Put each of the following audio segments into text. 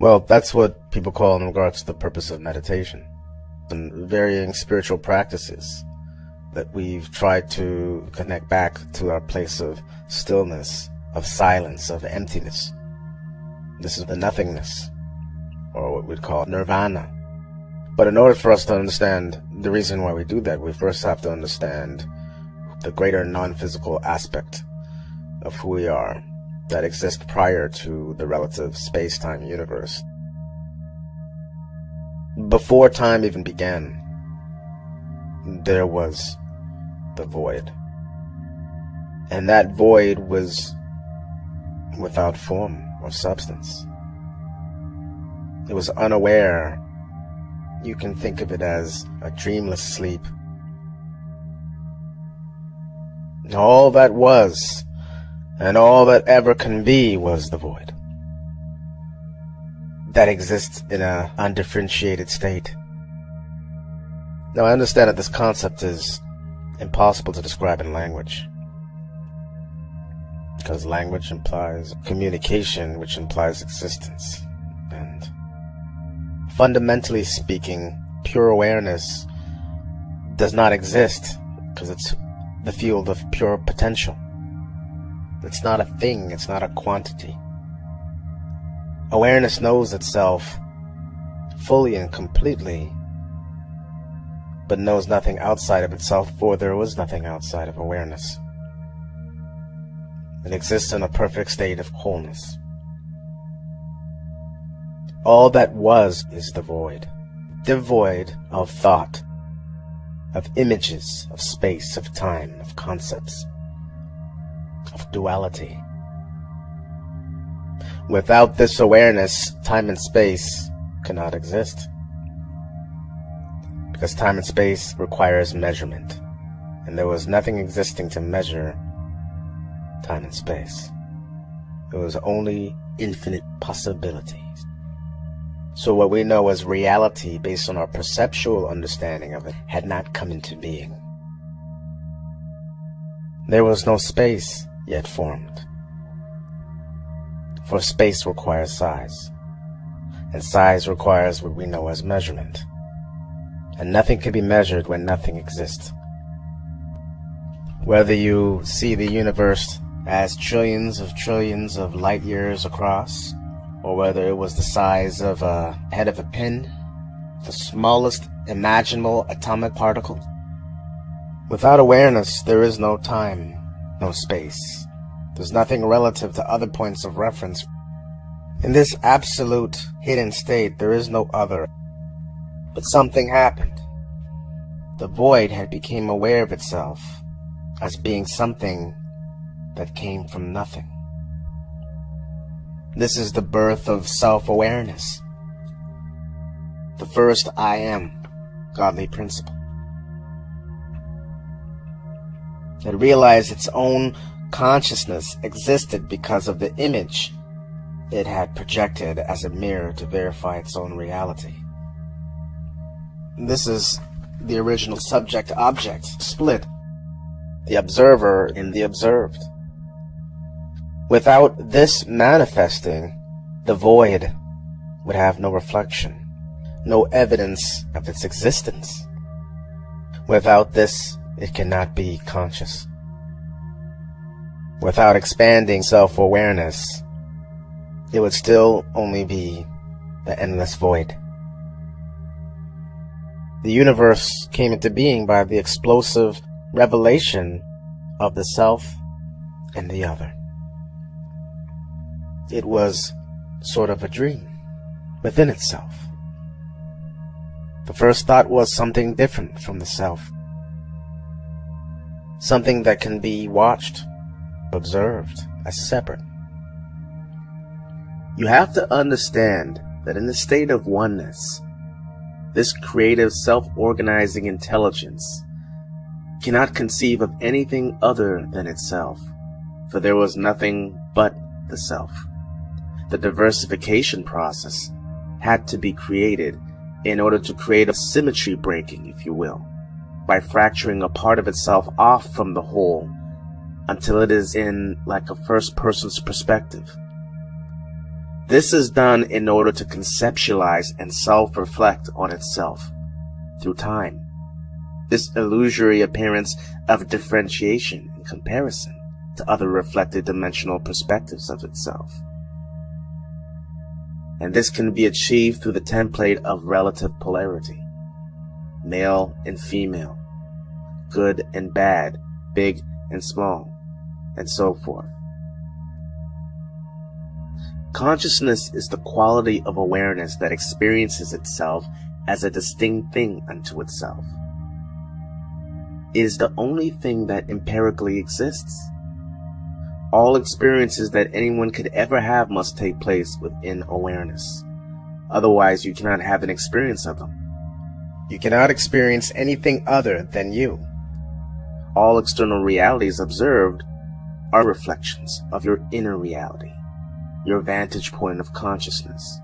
Well, that's what people call in regards to the purpose of meditation and varying spiritual practices that we've tried to connect back to our place of stillness, of silence, of emptiness. This is the nothingness, or what we'd call nirvana. But in order for us to understand the reason why we do that, we first have to understand the greater non-physical aspect of who we are that exists prior to the relative space-time universe. Before time even began, there was the void. And that void was without form or substance. It was unaware. You can think of it as a dreamless sleep. All that was, and all that ever can be, was the void. That exists in an undifferentiated state. Now, I understand that this concept is impossible to describe in language, because language implies communication, which implies existence. And fundamentally speaking, pure awareness does not exist, because it's the field of pure potential. It's not a thing, it's not a quantity. Awareness knows itself fully and completely, but knows nothing outside of itself, for there was nothing outside of awareness. It exists in a perfect state of wholeness. All that was is the void. Devoid of thought, of images, of space, of time, of concepts, of duality. Without this awareness, time and space cannot exist, because time and space requires measurement, and there was nothing existing to measure time and space. It was only infinite possibilities. So what we know as reality, based on our perceptual understanding of it, had not come into being. There was no space yet formed, for space requires size, and size requires what we know as measurement, and nothing can be measured when nothing exists. Whether you see the universe as trillions of light years across, or whether it was the size of a head of a pin, the smallest imaginable atomic particle, without awareness there is no time, no space. There's nothing relative to other points of reference. In this absolute hidden state, there is no other. But something happened. The void had become aware of itself as being something that came from nothing. This is the birth of self-awareness, the first I am godly principle. It realized its own consciousness existed because of the image it had projected as a mirror to verify its own reality. This is the original subject-object split, the observer in the observed. Without this manifesting, the void would have no reflection, no evidence of its existence. Without this, it cannot be conscious. Without expanding self-awareness, it would still only be the endless void. The universe came into being by the explosive revelation of the self and the other. It was sort of a dream within itself. The first thought was something different from the self, something that can be watched, observed as separate. You have to understand that in the state of oneness, this creative self-organizing intelligence cannot conceive of anything other than itself, for there was nothing but the self. The diversification process had to be created in order to create a symmetry breaking, if you will, by fracturing a part of itself off from the whole until it is in like a first person's perspective. This is done in order to conceptualize and self-reflect on itself through time. This illusory appearance of differentiation in comparison to other reflected dimensional perspectives of itself. And this can be achieved through the template of relative polarity, male and female, good and bad, big and small, and so forth. Consciousness is the quality of awareness that experiences itself as a distinct thing unto itself. It is the only thing that empirically exists. All experiences that anyone could ever have must take place within awareness. Otherwise, you cannot have an experience of them. You cannot experience anything other than you. All external realities observed are reflections of your inner reality, your vantage point of consciousness.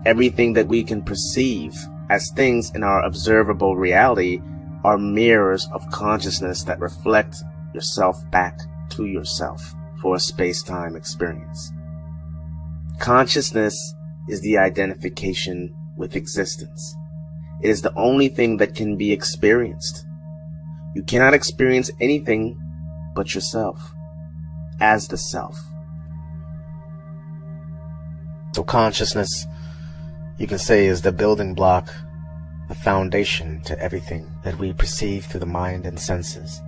Everything that we can perceive as things in our observable reality are mirrors of consciousness that reflect yourself back to yourself for a space-time experience. Consciousness is the identification with existence. It is the only thing that can be experienced. You cannot experience anything but yourself, as the self. So consciousness, you can say, is the building block, the foundation to everything that we perceive through the mind and senses.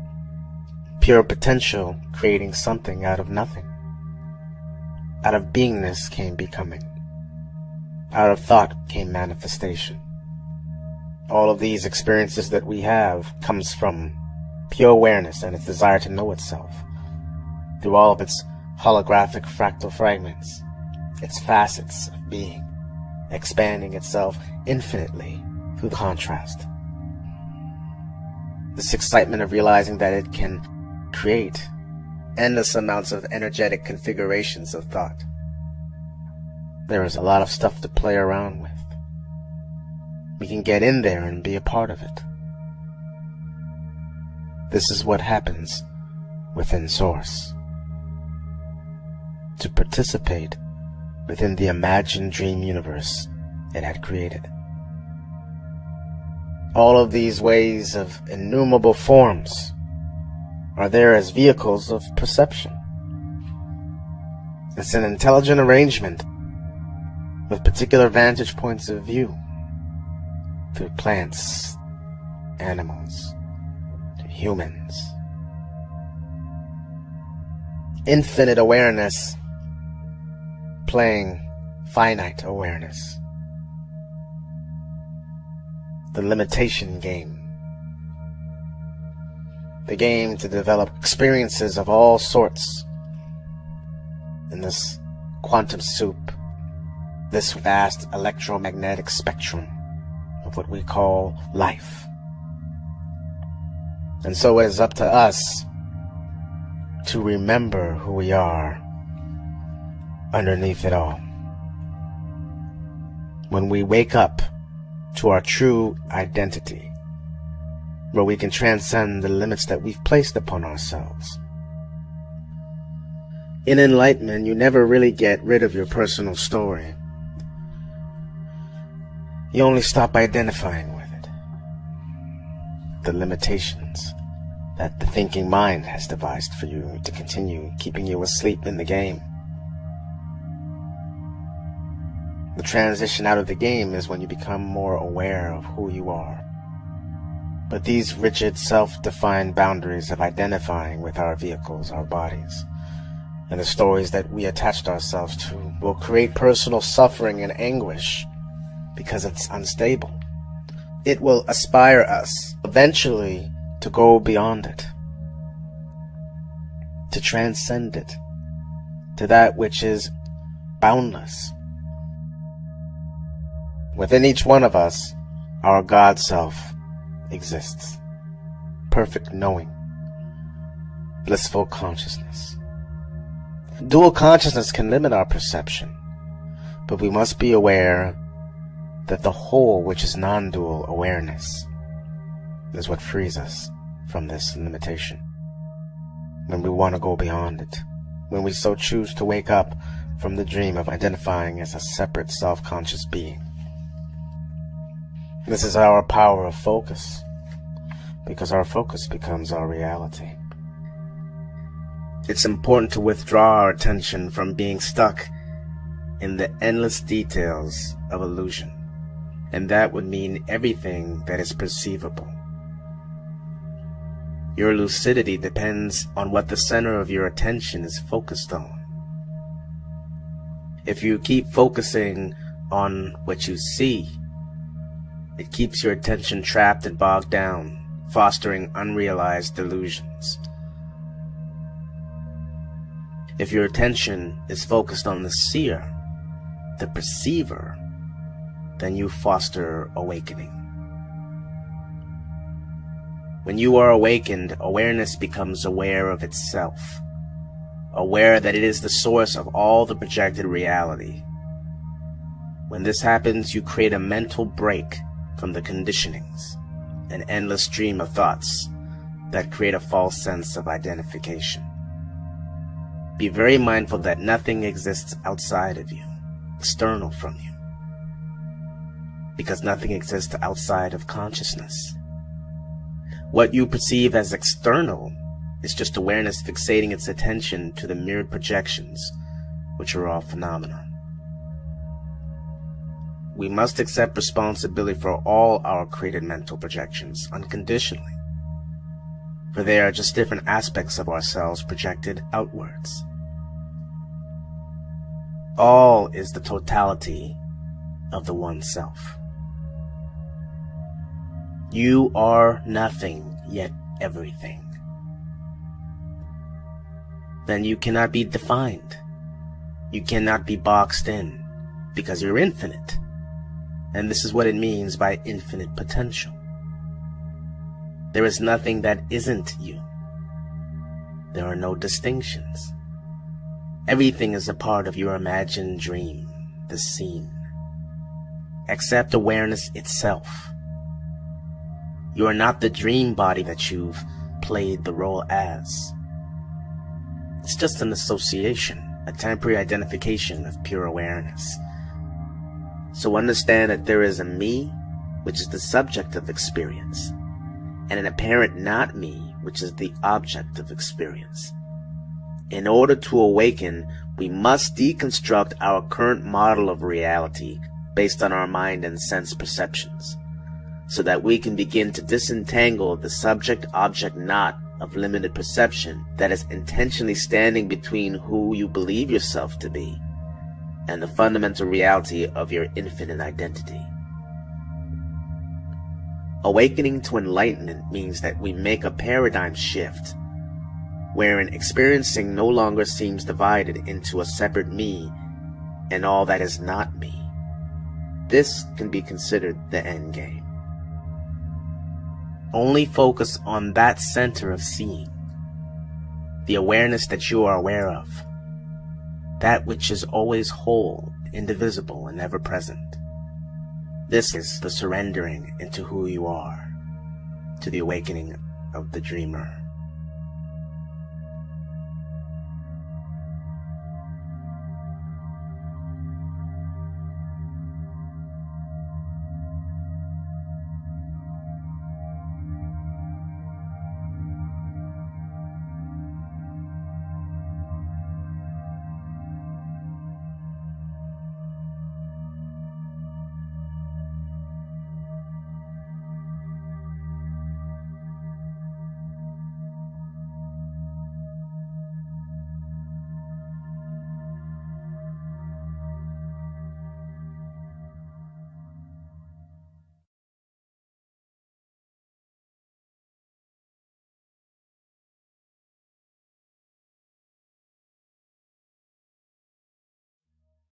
Pure potential, creating something out of nothing. Out of beingness came becoming. Out of thought came manifestation. All of these experiences that we have comes from pure awareness and its desire to know itself through all of its holographic fractal fragments, its facets of being, expanding itself infinitely through the contrast. This excitement of realizing that it can create endless amounts of energetic configurations of thought. There is a lot of stuff to play around with. We can get in there and be a part of it. This is what happens within Source. To participate within the imagined dream universe it had created. All of these ways of innumerable forms are there as vehicles of perception. It's an intelligent arrangement with particular vantage points of view through plants, animals, to humans. Infinite awareness playing finite awareness. The limitation game. The game to develop experiences of all sorts in this quantum soup, this vast electromagnetic spectrum of what we call life. And so it is up to us to remember who we are underneath it all. When we wake up to our true identity, where we can transcend the limits that we've placed upon ourselves. In enlightenment, you never really get rid of your personal story. You only stop identifying with it. The limitations that the thinking mind has devised for you to continue keeping you asleep in the game. The transition out of the game is when you become more aware of who you are. But these rigid, self-defined boundaries of identifying with our vehicles, our bodies, and the stories that we attached ourselves to will create personal suffering and anguish because it's unstable. It will aspire us eventually to go beyond it, to transcend it, to that which is boundless. Within each one of us, our God self exists. Perfect knowing. Blissful consciousness. Dual consciousness can limit our perception, but we must be aware that the whole, which is non-dual awareness, is what frees us from this limitation. When we want to go beyond it, when we so choose to wake up from the dream of identifying as a separate self-conscious being. This is our power of focus, because our focus becomes our reality. It's important to withdraw our attention from being stuck in the endless details of illusion, and that would mean everything that is perceivable. Your lucidity depends on what the center of your attention is focused on. If you keep focusing on what you see, it keeps your attention trapped and bogged down, fostering unrealized delusions. If your attention is focused on the seer, the perceiver, then you foster awakening. When you are awakened, awareness becomes aware of itself, aware that it is the source of all the projected reality. When this happens, you create a mental break from the conditionings, an endless stream of thoughts that create a false sense of identification. Be very mindful that nothing exists outside of you, external from you, because nothing exists outside of consciousness. What you perceive as external is just awareness fixating its attention to the mirrored projections, which are all phenomena. We must accept responsibility for all our created mental projections unconditionally, for they are just different aspects of ourselves projected outwards. All is the totality of the one self. You are nothing, yet everything. Then you cannot be defined. You cannot be boxed in, because you're infinite. And this is what it means by infinite potential. There is nothing that isn't you. There are no distinctions. Everything is a part of your imagined dream, the scene. Accept awareness itself. You are not the dream body that you've played the role as. It's just an association, a temporary identification of pure awareness. So understand that there is a me, which is the subject of experience, and an apparent not me, which is the object of experience. In order to awaken, we must deconstruct our current model of reality based on our mind and sense perceptions, so that we can begin to disentangle the subject-object knot of limited perception that is intentionally standing between who you believe yourself to be and the fundamental reality of your infinite identity. Awakening to enlightenment means that we make a paradigm shift, wherein experiencing no longer seems divided into a separate me and all that is not me. This can be considered the end game. Only focus on that center of seeing, the awareness that you are aware of, that which is always whole, indivisible, and ever present. This is the surrendering into who you are, to the awakening of the dreamer.